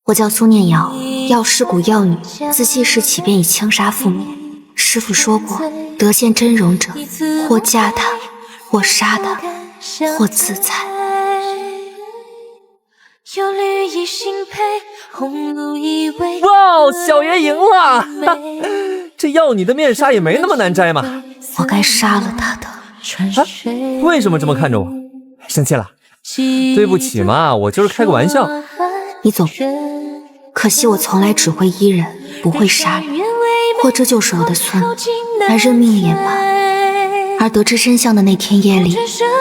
我叫苏念瑶，药师谷药女，自记事起便以枪杀父母。师父说过，得见真容者，或嫁他，或杀他，或自裁。哇，小爷赢了！这药女的面纱也没那么难摘嘛。我该杀了他的。为什么这么看着我？生气了？对不起嘛，我就是开个玩笑。你走。可惜我从来只会医人，不会杀人。或这就是我的孙，那认命也罢。而得知真相的那天夜里，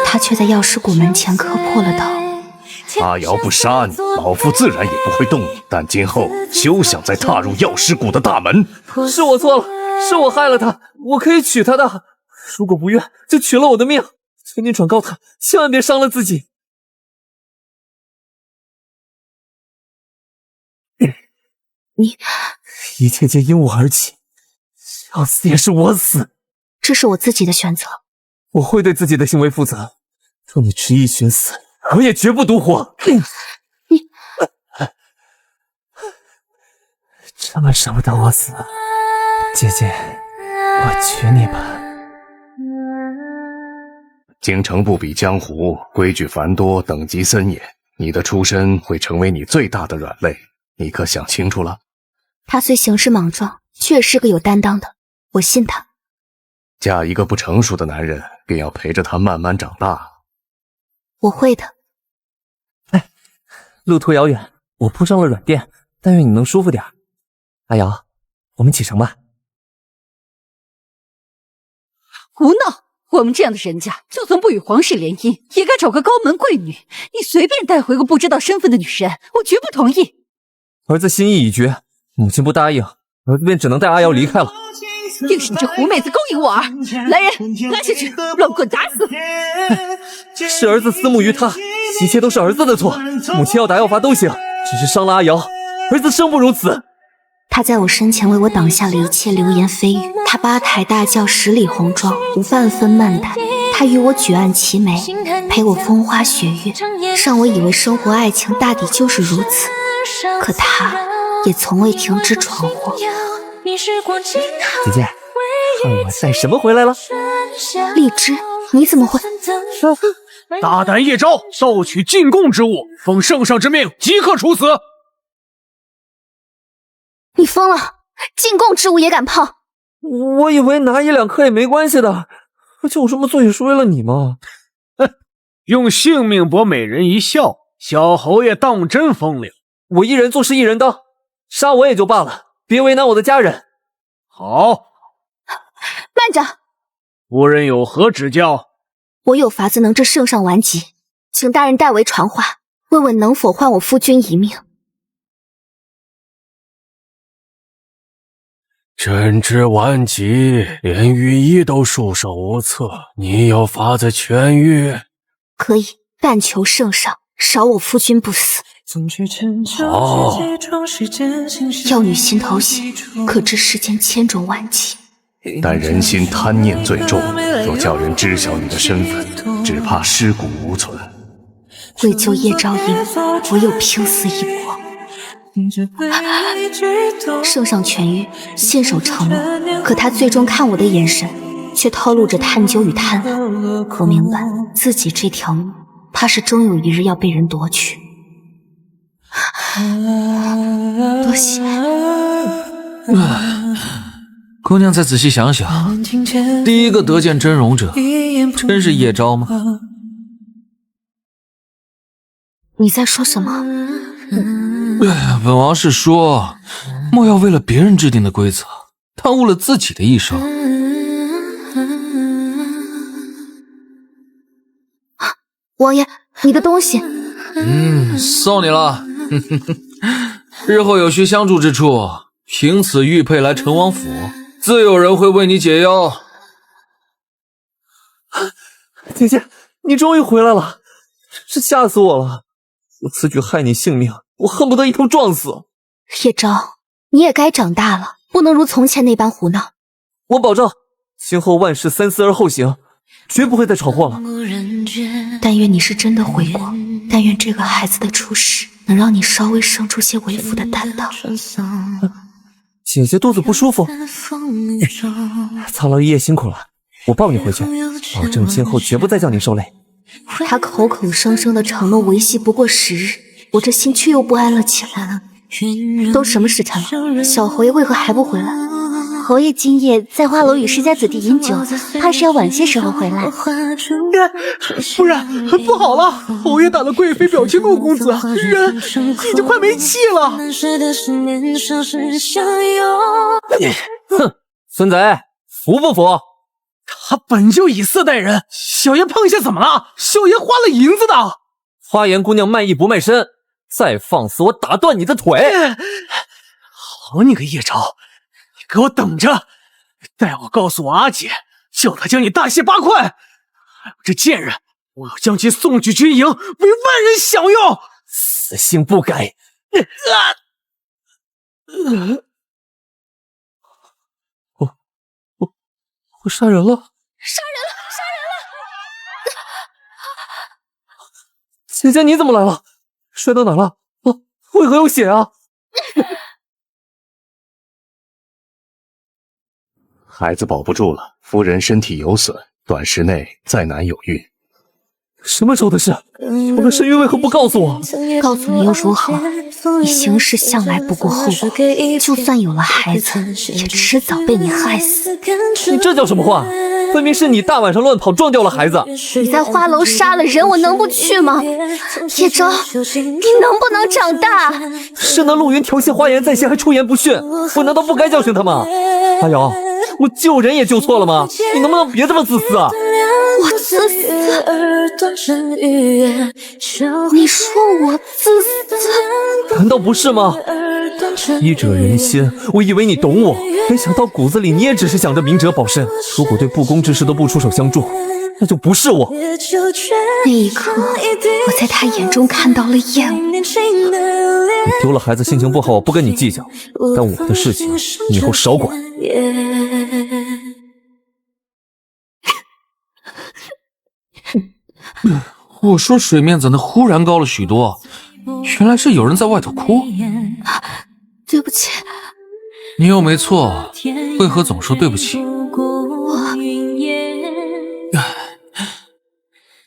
他却在药师谷门前磕破了头。阿瑶不杀你，老夫自然也不会动你，但今后休想再踏入药师谷的大门。是我错了，是我害了他，我可以娶她的。如果不愿，就取了我的命。求你转告他，千万别伤了自己。你，一切皆因我而起，要死也是我死。这是我自己的选择，我会对自己的行为负责。若你执意寻死，我也绝不独活。你这么舍不得我死，姐姐，我娶你吧。京城不比江湖，规矩繁多，等级森严。你的出身会成为你最大的软肋，你可想清楚了？他虽行事莽撞，却是个有担当的，我信他。嫁一个不成熟的男人，便要陪着他慢慢长大。我会的。哎，路途遥远，我铺上了软垫，但愿你能舒服点。阿瑶，我们启程吧。胡闹！我们这样的人家，就算不与皇室联姻，也该找个高门贵女。你随便带回个不知道身份的女人，我绝不同意。儿子心意已决，母亲不答应，儿子便只能带阿瑶离开了。定是你这狐妹子勾引我儿！来人，拉下去，乱棍打死！是儿子私慕于他，一切都是儿子的错。母亲要打要罚都行，只是伤了阿瑶，儿子生不如此。他在我身前为我挡下了一切流言蜚语，他八抬大轿十里红妆，万分漫谈。他与我举案齐眉，陪我风花雪月，让我以为生活爱情大抵就是如此。可他也从未停止闯祸。姐姐，我带什么回来了？荔枝，你怎么会？大胆叶昭，盗取进贡之物，奉圣上之命，即刻处死！你疯了！进贡之物也敢碰？我以为拿1-2颗也没关系的，就我这么做也是为了你嘛。哼，用性命博美人一笑，小侯爷当真风流。我一人做事一人当，杀我也就罢了，别为难我的家人。好，慢着，夫人有何指教？我有法子能治圣上顽疾，请大人代为传话，问问能否换我夫君一命。朕之顽疾，连御医都束手无策，你有法子痊愈？可以，但求圣上饶我夫君不死。好，药女心头喜，可知世间千种顽疾。但人心贪念最重，若叫人知晓你的身份，只怕尸骨无存。为救叶昭英，我有拼死一搏。圣上痊愈，信守承诺，可他最终看我的眼神，却透露着探究与贪婪。我明白自己这条命，怕是终有一日要被人夺去。多谢。姑娘再仔细想想，第一个得见真容者，真是叶昭吗？你在说什么？本王是说，莫要为了别人制定的规则，耽误了自己的一生。王爷，你的东西。送你了。日后有需相助之处，凭此玉佩来陈王府，自有人会为你解忧。姐姐，你终于回来了，真是吓死我了！我此举害你性命，我恨不得一头撞死。叶昭，你也该长大了，不能如从前那般胡闹。我保证，今后万事三思而后行，绝不会再闯祸了。但愿你是真的回国，但愿这个孩子的出世能让你稍微生出些为父的担当。姐姐肚子不舒服，操劳一夜辛苦了，我抱你回去，保证今后绝不再叫你受累。他口口声声的承诺维系不过10日，我这心却又不安了起来。都什么时辰了，小侯爷为何还不回来？侯爷今夜在花楼与世家子弟饮酒，怕是要晚些时候回来。不然不好了，侯爷打了贵妃表亲陆公子，人已经快没气了。哼，孙子服不服？他本就以色待人，小爷碰一下怎么了？小爷花了银子的。花颜姑娘卖艺不卖身，再放肆我打断你的腿！好你个叶昭，你给我等着，待我告诉我阿姐，叫她将你大卸8块。还有这贱人，我要将其送去军营，为万人享用。死性不改！我杀人了！杀人了！姐姐你怎么来了？摔到哪了？为何有血啊？孩子保不住了，夫人身体有损，短时内再难有孕。什么时候的事？我的身孕为何不告诉我？告诉你又如何？你行事向来不顾后果，就算有了孩子，也迟早被你害死。你这叫什么话？分明是你大晚上乱跑撞掉了孩子。你在花楼杀了人，我能不去吗？叶昭，你能不能长大？是那陆云调戏花颜在先，还出言不逊，我难道不该教训他吗？阿瑶，我救人也救错了吗？你能不能别这么自私啊？我自私？你说我自私？难道不是吗？医者仁心，我以为你懂我，没想到骨子里你也只是想着明哲保身。如果对不公之事都不出手相助，那就不是我。那一刻，我在他眼中看到了厌恶。你丢了孩子，心情不好，我不跟你计较，但我的事情你以后少管。我说水面怎的忽然高了许多？原来是有人在外头哭。对不起，你又没错，为何总说对不起？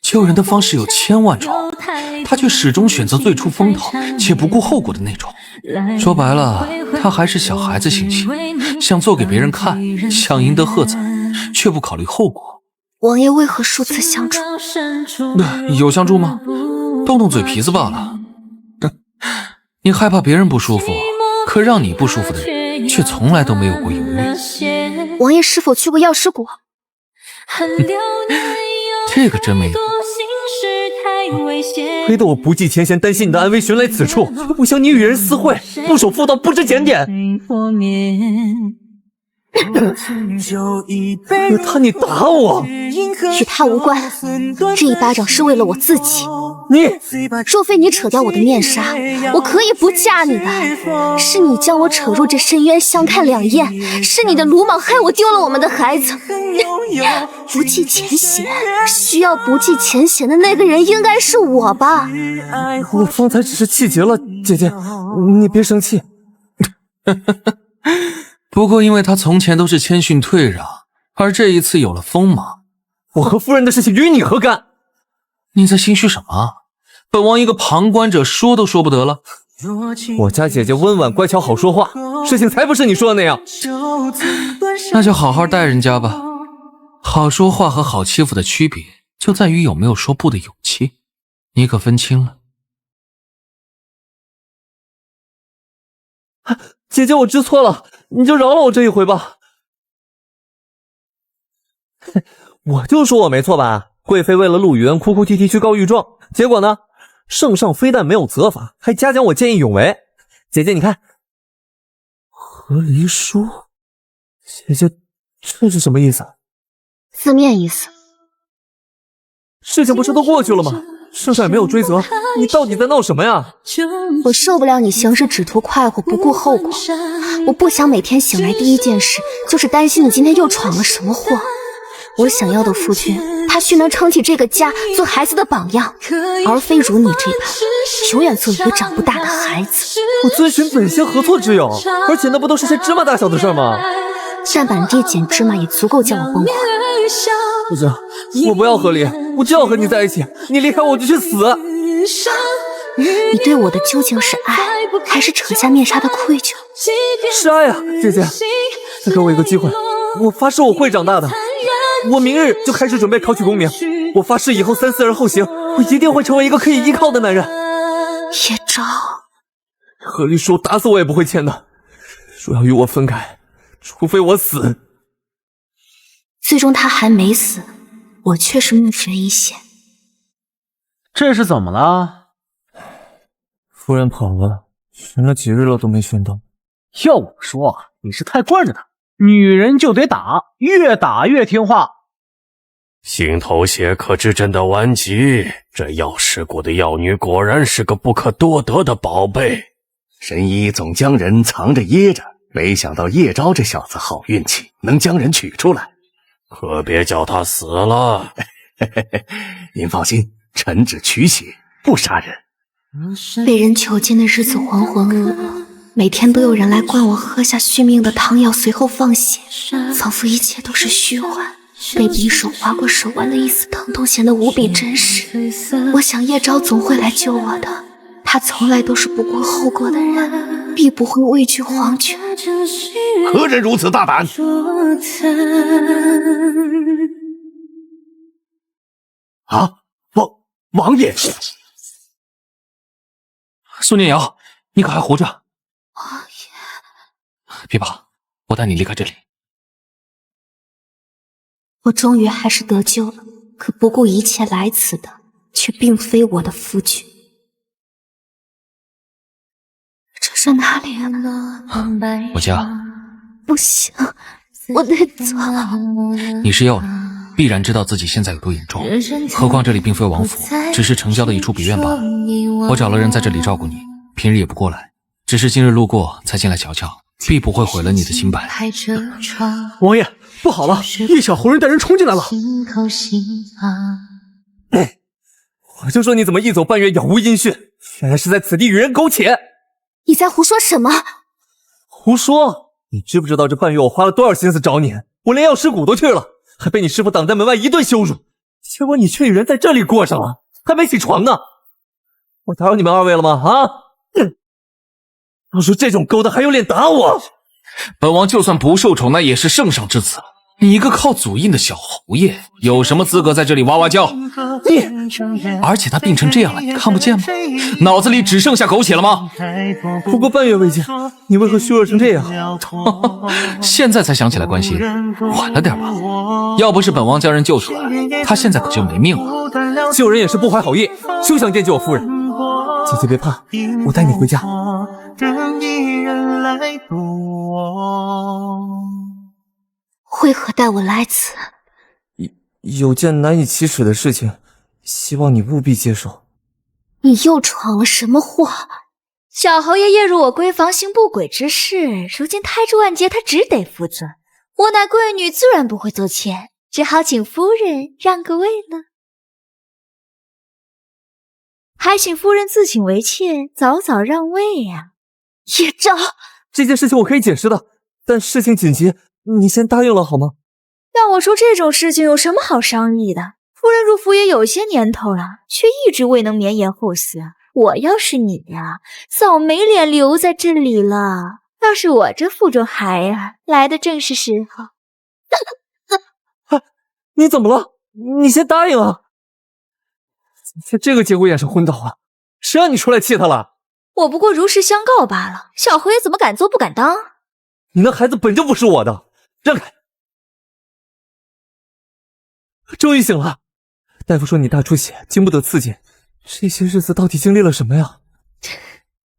救人的方式有千万种，他却始终选择最出风头且不顾后果的那种。说白了，他还是小孩子心情，想做给别人看，想赢得喝彩，却不考虑后果。王爷为何数次相助？有相助吗？动动嘴皮子罢了。你害怕别人不舒服，可让你不舒服的人却从来都没有过犹豫。王爷是否去过药师谷？这个真没有。亏得我不计前嫌，担心你的安危，寻来此处，不想你与人私会，不守妇道，不知检点。你打我，与他无关。这一巴掌是为了我自己。你若非你扯掉我的面纱，我可以不嫁你的。是你将我扯入这深渊，相看两厌。是你的鲁莽害我丢了我们的孩子。不计前嫌，需要不计前嫌的那个人应该是我吧？我方才只是气急了，姐姐，你别生气。不过因为他从前都是谦逊退让，而这一次有了锋芒。我和夫人的事情与你何干？你在心虚什么？本王一个旁观者说都说不得了。我家姐姐温婉乖巧好说话，事情才不是你说的那样。那就好好待人家吧。好说话和好欺负的区别就在于有没有说不的勇气，你可分清了。姐姐，我知错了，你就饶了我这一回吧。我就说我没错吧，贵妃为了陆云哭哭啼啼去告御状，结果呢，圣上非但没有责罚，还嘉奖我见义勇为。姐姐你看，和离书，姐姐这是什么意思？字面意思。事情不是都过去了吗？圣上也没有追责，你到底在闹什么呀？我受不了你行事只图快活，不顾后果。我不想每天醒来第一件事就是担心你今天又闯了什么祸。我想要的夫君，他须能撑起这个家，做孩子的榜样，而非如你这般，永远做一个长不大的孩子。我遵循本心，何错之有？而且那不都是些芝麻大小的事吗？站满地捡芝麻也足够叫我崩溃。不行，我不要和离，我就要和你在一起。你离开我就去死。你对我的究竟是爱，还是扯下面纱的愧疚？是爱啊，姐姐，再给我一个机会，我发誓我会长大的。我明日就开始准备考取功名，我发誓以后三思而后行，我一定会成为一个可以依靠的男人。叶昭，和离说打死我也不会签的，说要与我分开，除非我死。最终他还没死，我却是命悬一线。这是怎么了？夫人跑了，寻了几日了都没寻到。要我说，你是太惯着她，女人就得打，越打越听话。心头血可知真的顽疾，这药师谷的药女果然是个不可多得的宝贝。神医总将人藏着掖着，没想到叶昭这小子好运气，能将人取出来。可别叫他死了。您放心，臣只取血不杀人。被人囚禁的日子浑浑噩噩，每天都有人来灌我喝下续命的汤药，随后放血，仿佛一切都是虚幻。被匕首划过手腕的一丝疼痛显得无比真实。我想叶昭总会来救我的，他从来都是不顾后果的人，必不会畏惧黄泉。何人如此大胆？啊，王爷！苏念瑶，你可还活着？王爷，别怕，我带你离开这里。我终于还是得救了，可不顾一切来此的，却并非我的夫君。这是哪里啊？我家。不行，我得走。你是药女，必然知道自己现在有多严重，何况这里并非王府，只是城郊的一处别院罢了。我找了人在这里照顾你，平日也不过来，只是今日路过才进来瞧瞧，必不会毁了你的清白。王爷，不好了，叶小胡人带人冲进来了。我就说你怎么一走半月杳无音讯，原来是在此地与人苟且。你在胡说什么？胡说！你知不知道这半月我花了多少心思找你？我连药师谷都去了，还被你师父挡在门外一顿羞辱，结果你却与人在这里过上了，还没起床呢。我打扰你们二位了吗？啊！要说这种勾当还有脸打我？本王就算不受宠，那也是圣上之子。你一个靠祖印的小侯爷，有什么资格在这里哇哇叫？而且他病成这样了，你看不见吗？脑子里只剩下苟且了吗？不过半月未见，你为何虚弱成这样？现在才想起来关心，晚了点吧。要不是本王将人救出来，他现在可就没命了。救人也是不怀好意，休想惦记我夫人。姐姐别怕，我带你回家。为何带我来此？有件难以启齿的事情，希望你务必接受。你又闯了什么祸？小侯爷夜入我闺房行不轨之事，如今胎珠万劫，他只得负责。我乃贵女，自然不会做妾，只好请夫人让个位了。还请夫人自请为妾，早早让位呀。叶昭，这件事情我可以解释的，但事情紧急，你先答应了好吗？要我说这种事情有什么好商议的？夫人入府也有些年头了，却一直未能绵延后嗣。我要是你呀，早没脸留在这里了。要是我这腹中孩儿来的正是时候。你怎么了？你先答应啊！在这个节骨眼上昏倒啊！谁让你出来气他了？我不过如实相告罢了。小侯爷怎么敢做不敢当？你那孩子本就不是我的，让开！终于醒了，大夫说你大出血，经不得刺激。这些日子到底经历了什么呀？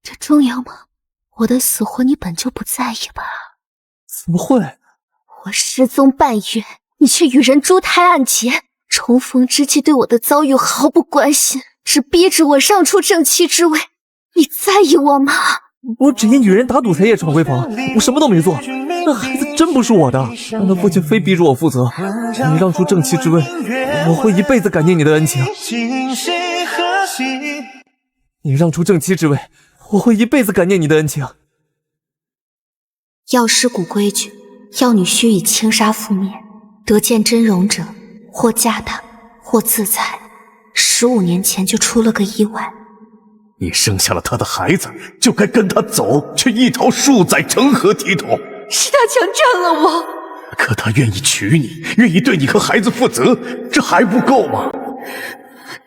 这重要吗？我的死活你本就不在意吧？怎么会？我失踪半月，你却与人珠胎暗结，重逢之际对我的遭遇毫不关心，只逼着我让出正妻之位。你在意我吗？我只因与人打赌才夜闯闺房，我什么都没做。那孩子真不是我的，让他父亲非逼着我负责。你让出正妻之位，我会一辈子感念你的恩情。你让出正妻之位，我会一辈子感念你的恩情。药师谷规矩，药女须以轻纱覆面，得见真容者，或嫁他，或自裁。15年前就出了个意外。你生下了他的孩子，就该跟他走，却一逃数载，成何体统？是他强占了我。可他愿意娶你，愿意对你和孩子负责，这还不够吗？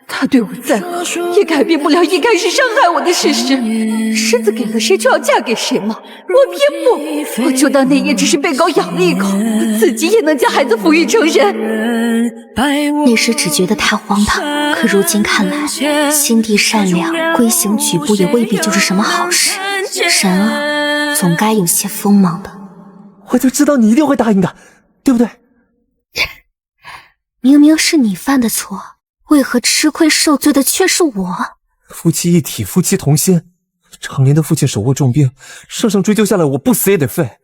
他对我再好，也改变不了一开始伤害我的事实。身子给了谁就要嫁给谁吗？我偏不，我就当那夜只是被狗咬了一口，自己也能将孩子抚育成人。那时只觉得他荒唐，可如今看来，心地善良，规行矩步也未必就是什么好事。人啊，总该有些锋芒的。我就知道你一定会答应的，对不对？明明是你犯的错，为何吃亏受罪的却是我？夫妻一体，夫妻同心。长林的父亲手握重病，圣上追究下来，我不死也得废。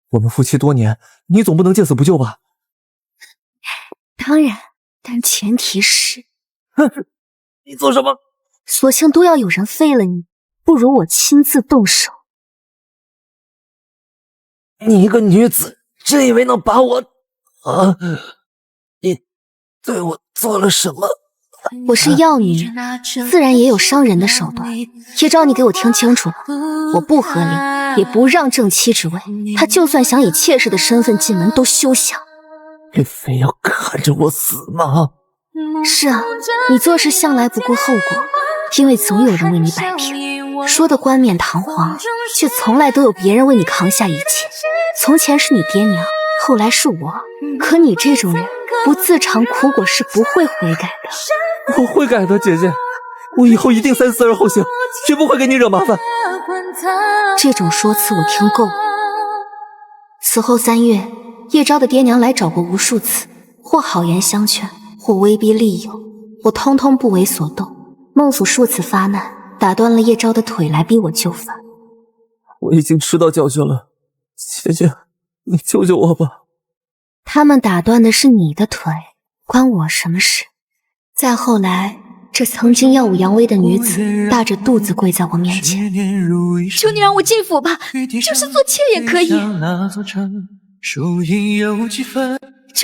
我们夫妻多年，你总不能见死不救吧？当然，但前提是……哼，你做什么？索性都要有人废了你，不如我亲自动手。你一个女子，真以为能把我……你对我做了什么？我是药女，自然也有伤人的手段。叶昭，你给我听清楚了，我不和离，也不让正妻之位。他就算想以妾室的身份进门，都休想。你非要看着我死吗？是啊，你做事向来不顾后果，因为总有人为你摆平。说的冠冕堂皇，却从来都有别人为你扛下一切。从前是你爹娘，后来是我，可你这种人不自尝苦果是不会悔改的。我会改的，姐姐，我以后一定三思而后行，绝不会给你惹麻烦。这种说辞我听够了。此后3月，叶昭的爹娘来找过无数次，或好言相劝，或威逼利诱，我通通不为所动。孟府数次发难，打断了叶昭的腿来逼我就范。我已经吃到教训了，姐姐，你救救我吧。他们打断的是你的腿，关我什么事？再后来，这曾经耀武扬威的女子大着肚子跪在我面前，求你让我进府吧，就是做妾也可以。求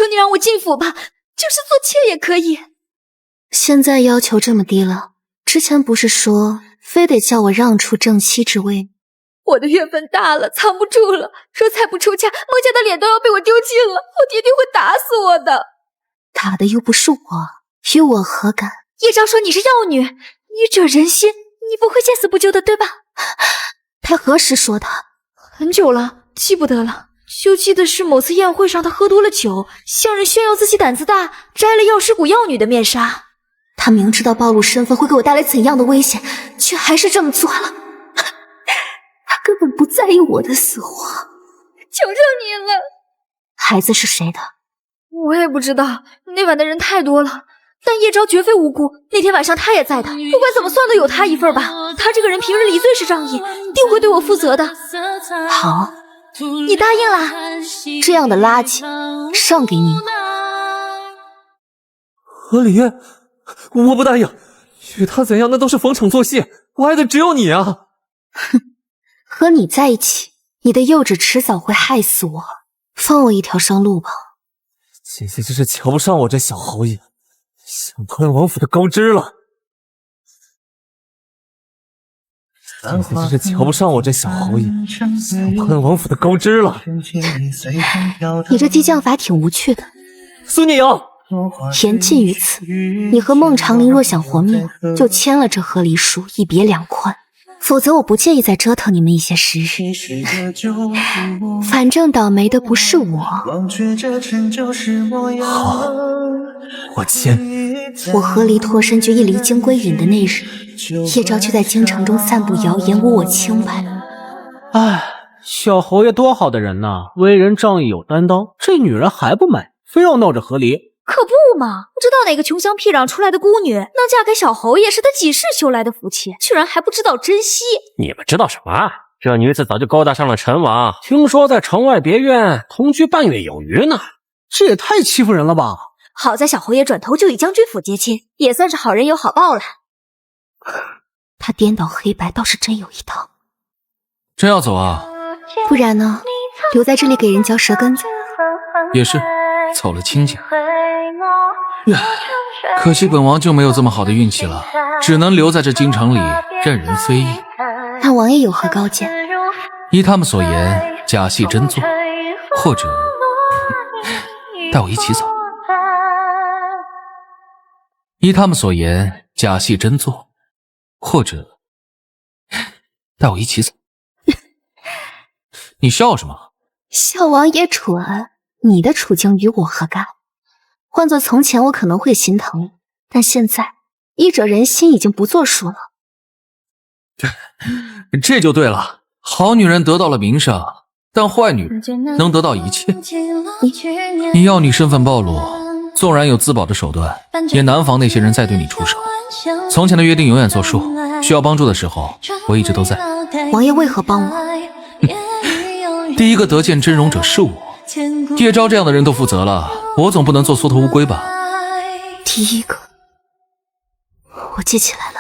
你让我进府吧，就是做妾也可以。现在要求这么低了，之前不是说非得叫我让出正妻之位？我的月份大了，藏不住了，若再不出嫁，孟家的脸都要被我丢尽了，我爹爹会打死我的。打的又不是我，与我何干？叶昭说你是药女，医者仁心，你不会见死不救的，对吧？他何时说的？很久了，记不得了。就记得是某次宴会上，他喝多了酒，向人炫耀自己胆子大，摘了药师谷药女的面纱。他明知道暴露身份会给我带来怎样的危险，却还是这么做了。他根本不在意我的死活。求求你了！孩子是谁的？我也不知道，那晚的人太多了。但叶昭绝非无辜，那天晚上他也在的，不管怎么算都有他一份吧。他这个人平日里最是仗义，定会对我负责的。好，你答应了？这样的垃圾上给你。何离，我不答应，与他怎样那都是逢场作戏，我爱的只有你啊！哼，和你在一起，你的幼稚迟早会害死我。放我一条生路吧。姐姐真是瞧不上我这小侯爷，想吞王府的高枝了。姐姐真是瞧不上我这小侯爷，想吞王府的高枝了。你这激将法挺无趣的。苏聂瑶，言尽于此。你和孟长林若想活命，就签了这和离书，一别两宽。否则我不介意再折腾你们一些时日。反正倒霉的不是我。好，我签。我和离脱身决意离京归隐的那日，叶昭却在京城中散布谣言，诬我清白。唉，小侯爷多好的人呐，为人仗义有担当，这女人还不美，非要闹着和离。可不嘛！不知道哪个穷乡僻壤出来的孤女能嫁给小侯爷，是他几世修来的福气，居然还不知道珍惜。你们知道什么？这女子早就勾搭上了陈王，听说在城外别院同居半月有余呢。这也太欺负人了吧！好在小侯爷转头就与将军府结亲，也算是好人有好报了。他颠倒黑白倒是真有一套。真要走啊？不然呢？留在这里给人嚼舌根子？也是，走了清静。可惜本王就没有这么好的运气了，只能留在这京城里任人非议。那王爷有何高见？依他们所言，假戏真做，或者带我一起走。依他们所言，假戏真做，或者带我一起走。你笑什么？笑王爷蠢，你的处境与我何干？换做从前，我可能会心疼，但现在依者人心已经不作数了。这就对了，好女人得到了名声，但坏女人能得到一切。你要女身份暴露，纵然有自保的手段，也难防那些人再对你出手。从前的约定永远作数，需要帮助的时候，我一直都在。王爷为何帮我？第一个得见真容者是我，叶昭这样的人都负责了，我总不能做缩头乌龟吧？第一个，我记起来了。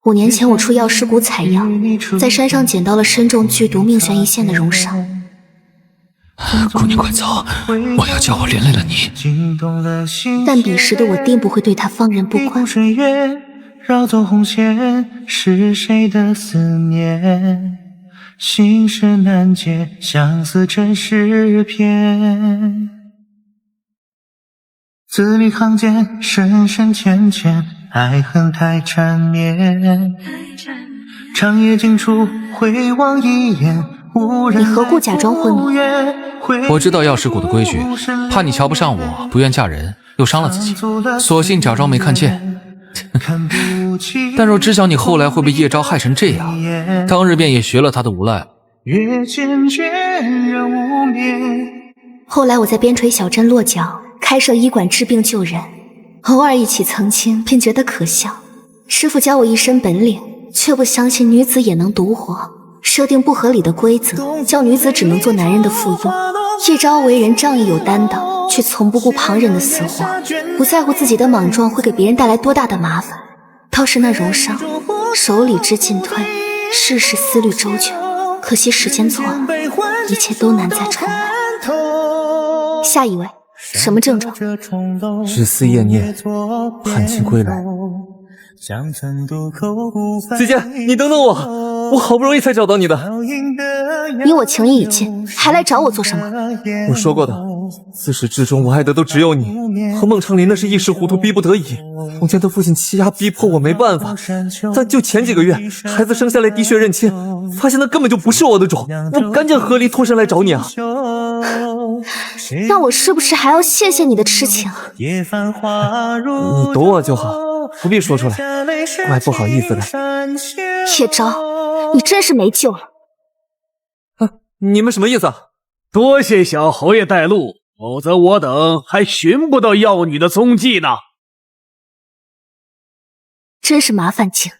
5年前我出药师谷采药，在山上捡到了身中剧毒命悬一线的荣伤。姑娘快走，我要叫我连累了你。但彼时的我定不会对他放任不管。绕走红线，是谁的思念？心事难解，相思真是骗。字里行间，深深浅浅，爱恨太缠绵。长夜尽处，回望一眼，无人。你何故假装昏迷？我知道药师谷的规矩，怕你瞧不上我，不愿嫁人，又伤了自己，索性假装没看见。但若知晓你后来会被叶昭害成这样，当日便也学了他的无赖。后来我在边陲小镇落脚，开设医馆治病救人，偶尔一起曾经，便觉得可笑。师傅教我一身本领，却不相信女子也能独活，设定不合理的规则，叫女子只能做男人的附庸。叶昭为人仗义有担当，却从不顾旁人的死活，不在乎自己的莽撞会给别人带来多大的麻烦。倒是那荣伤，手里之进退，事事思虑周全，可惜时间错了，一切都难再重来。下一位，什么症状？日思夜念，盼亲归来。姐姐，你等等我，我好不容易才找到你的。你我情谊已尽，还来找我做什么？我说过的，自始至终我爱的都只有你。和孟长林那是一时糊涂，逼不得已。从前的父亲欺压逼迫我没办法，但就前几个月，孩子生下来滴血认亲，发现那根本就不是我的种，我赶紧合力脱身来找你啊。那我是不是还要谢谢你的痴情？你懂我就好，不必说出来，怪不好意思的。叶昭，你真是没救了。你们什么意思啊？多谢小侯爷带路，否则我等还寻不到药女的踪迹呢。真是麻烦精。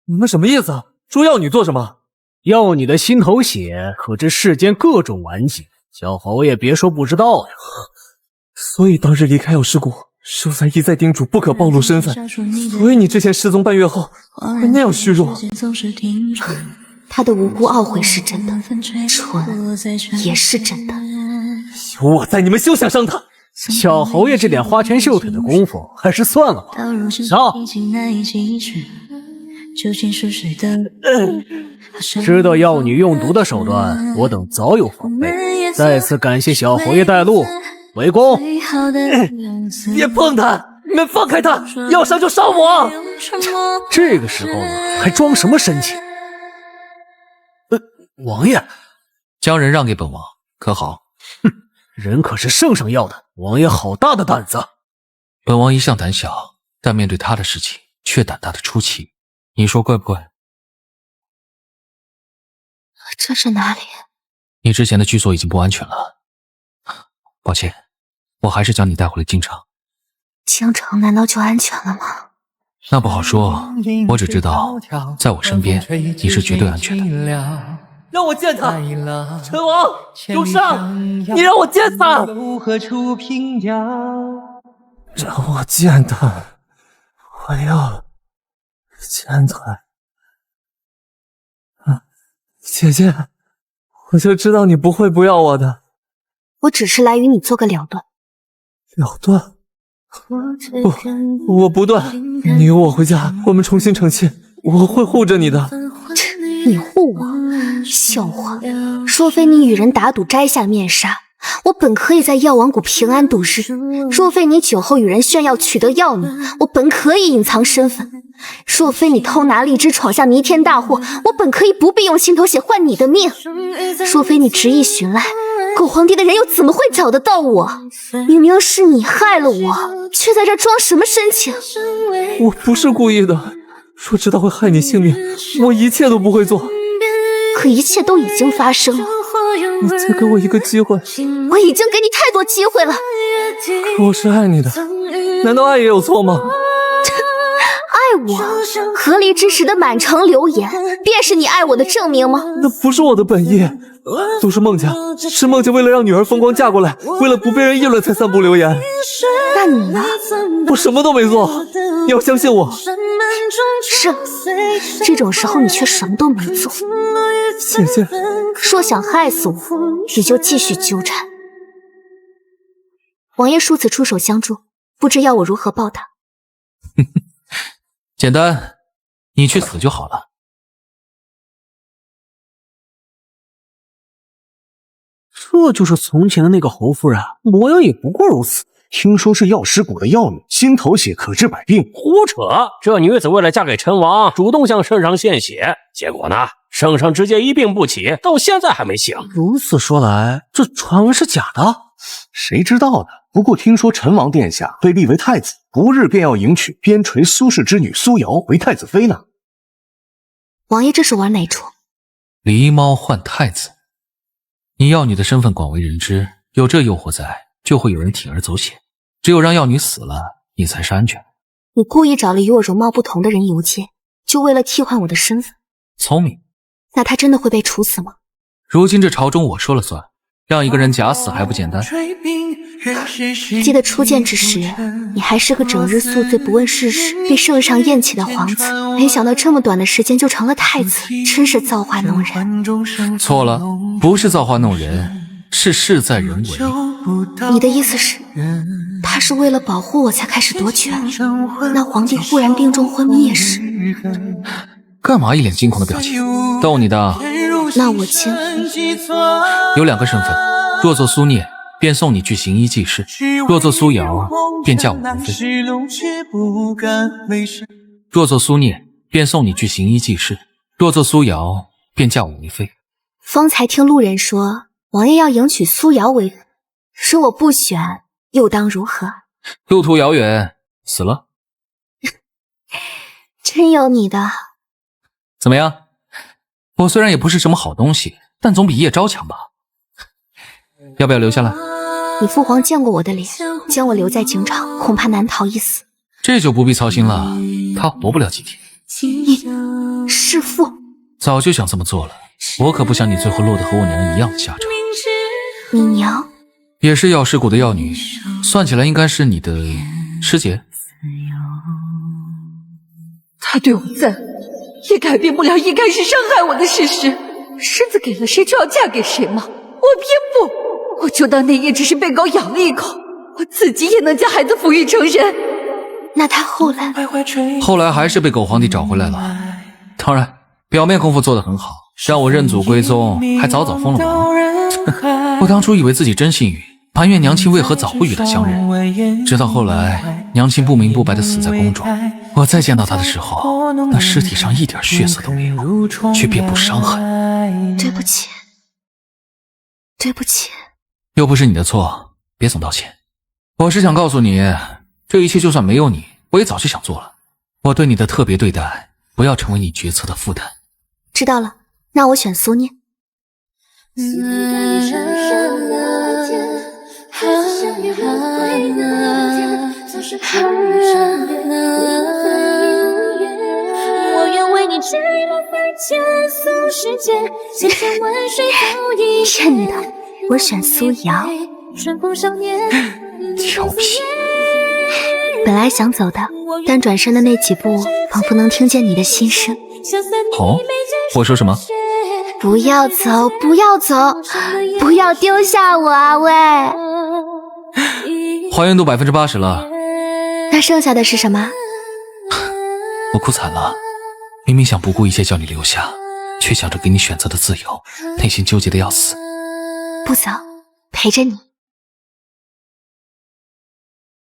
你们什么意思？捉药女做什么？药女的心头血可知世间各种顽疾，小侯爷别说不知道呀。所以当日离开药师谷，秀才一再叮嘱不可暴露身份，所以你之前失踪半月后会那样虚弱。他的无辜懊悔是真的，蠢也是真的。有我在，你们休想伤他。小侯爷这点花拳绣腿的功夫，还是算了吧。上。知道药女用毒的手段，我等早有防备。再次感谢小侯爷带路，围攻！别碰他！你们放开他！要伤就伤我！这个时候呢，还装什么深情？王爷，将人让给本王，可好？哼，人可是圣上要的，王爷好大的胆子！本王一向胆小，但面对他的事情却胆大的出奇，你说怪不怪？这是哪里？你之前的居所已经不安全了，抱歉，我还是将你带回了京城。京城难道就安全了吗？那不好说，我只知道，在我身边，你是绝对安全的。让我见他，陈王，主上，你让我见他，让我见他，我要见他。姐姐，我就知道你不会不要我的。我只是来与你做个了断。了断？我不断。你与我回家，我们重新成亲，我会护着你的。你护我？笑话！若非你与人打赌摘下面纱，我本可以在药王谷平安度日；若非你酒后与人炫耀取得药女，我本可以隐藏身份；若非你偷拿荔枝闯下弥天大祸，我本可以不必用心头血换你的命；若非你执意寻来，狗皇帝的人又怎么会找得到我？明明是你害了我，却在这装什么深情？我不是故意的，若知道会害你性命，我一切都不会做。可一切都已经发生了，你再给我一个机会。我已经给你太多机会了。可我是爱你的，难道爱也有错吗？爱我？合离之时的满城流言，便是你爱我的证明吗？那不是我的本意，都是孟家，是孟家为了让女儿风光嫁过来，为了不被人议论才散布流言。那你呢？我什么都没做，你要相信我。是，这种时候你却什么都没做。姐姐，若想害死我，你就继续纠缠。王爷数次出手相助，不知要我如何报答。简单，你去死就好了。这就是从前的那个侯夫人，模样也不过如此。听说是药师谷的药女，心头血可治百病。胡扯！这女子为了嫁给陈王，主动向圣上献血，结果呢，圣上直接一病不起，到现在还没醒。如此说来，这传闻是假的？谁知道呢？不过听说陈王殿下被立为太子，不日便要迎娶边陲苏氏之女苏瑶为太子妃呢。王爷这是玩哪出？狸猫换太子。你药女的身份广为人知，有这诱惑在，就会有人铤而走险。只有让药女死了，你才是安全的。你故意找了与我容貌不同的人游街，就为了替换我的身份？聪明。那他真的会被处死吗？如今这朝中我说了算，让一个人假死还不简单？记得初见之时，你还是个整日宿醉不问世事，被圣上厌弃的皇子，没想到这么短的时间就成了太子，真是造化弄人。错了，不是造化弄人，是事在人为。你的意思是，他是为了保护我才开始夺权？那皇帝忽然病重昏迷也是？干嘛一脸惊恐的表情？逗你的。那我亲有两个身份，若做苏聂，便送你去行医济世；若做苏瑶，便嫁我为妃。若做苏聂，便送你去行医济世；若做苏瑶，便嫁我为妃。方才听路人说，王爷要迎娶苏瑶为人，说我不选，又当如何？路途遥远，死了。真有你的。怎么样？我虽然也不是什么好东西，但总比叶昭强吧？要不要留下来？你父皇见过我的脸，将我留在京场，恐怕难逃一死。这就不必操心了，他活不了几天。你弑父？早就想这么做了，我可不想你最后落得和我娘一样的下场。你娘也是药师谷的药女，算起来应该是你的师姐。他对我再好，也改变不了一开始伤害我的事实。狮子给了谁就要嫁给谁吗？我偏不，我就当那夜只是被狗咬了一口，我自己也能将孩子抚育成人。那他后来还是被狗皇帝找回来了。当然，表面功夫做得很好，让我认祖归宗，还早封了王。我当初以为自己真幸运，埋怨娘亲为何早不与他相认，直到后来娘亲不明不白地死在宫中，我再见到她的时候，那尸体上一点血色都没有，却遍布伤痕。对不起，对不起。又不是你的错，别总道歉。我是想告诉你，这一切就算没有你，我也早就想做了。我对你的特别对待，不要成为你决策的负担。知道了，那我选苏聂。骗你的，我选苏瑶。调皮。本来想走的，但转身的那几步，仿佛能听见你的心声。哦，我说什么？不要走，不要走，不要丢下我啊！喂，还原度80%了。那剩下的是什么？我哭惨了，明明想不顾一切叫你留下，却想着给你选择的自由，内心纠结的要死。不走，陪着你。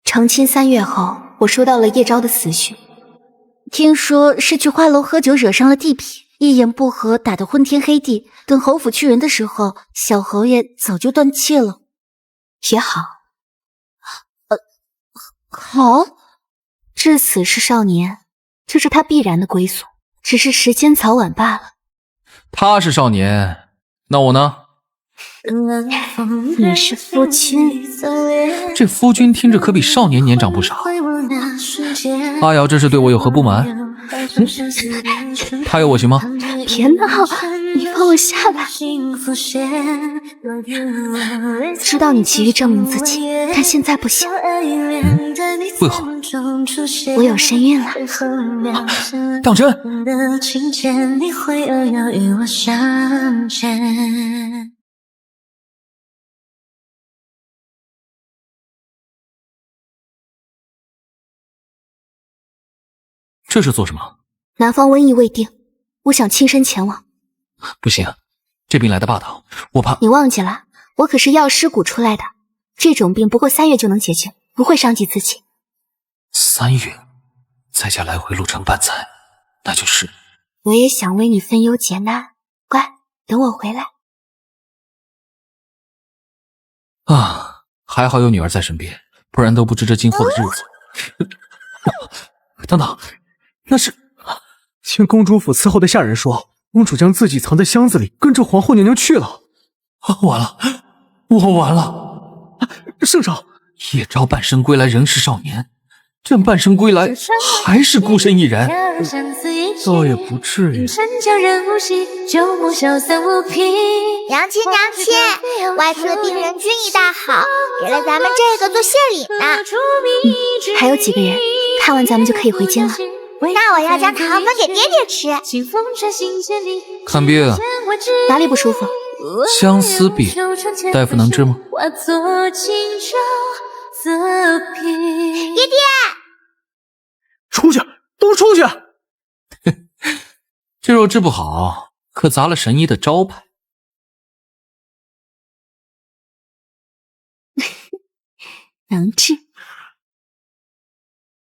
成亲3月后，我收到了叶昭的死讯，听说是去花楼喝酒惹伤了地痞，一言不合打得昏天黑地。等侯府去人的时候，小侯爷早就断气了。也好，好，至死是少年，这是他必然的归宿，只是时间早晚罢了。他是少年，那我呢？你是夫君。这夫君听着可比少年年长不少。阿瑶这是对我有何不满？他有我行吗？别闹，你放我下来。知道你急于证明自己，但现在不行。为何？我有身孕了。当真？这是做什么？南方瘟疫未定，我想亲身前往。不行，这病来的霸道，我怕。你忘记了，我可是药师谷出来的，这种病不过3月就能解决，不会伤及自己。3月，再加来回路程半载，那就是……我也想为你分忧解难，乖，等我回来。啊，还好有女儿在身边，不然都不知这今后的日子。等等，那是听公主府伺候的下人说，公主将自己藏在箱子里，跟着皇后娘娘去了。完了，我完了！圣上，叶昭半生归来仍是少年，这半生归来还是孤身一人，倒也不至于。娘亲娘亲，外父的病人军医大好，给了咱们这个做谢礼呢。还有几个人，看完咱们就可以回京了。那我要将糖分给爹爹吃。看病，哪里不舒服？相思病，大夫能治吗？爹爹，出去，都出去！这若治不好，可砸了神医的招牌。能治。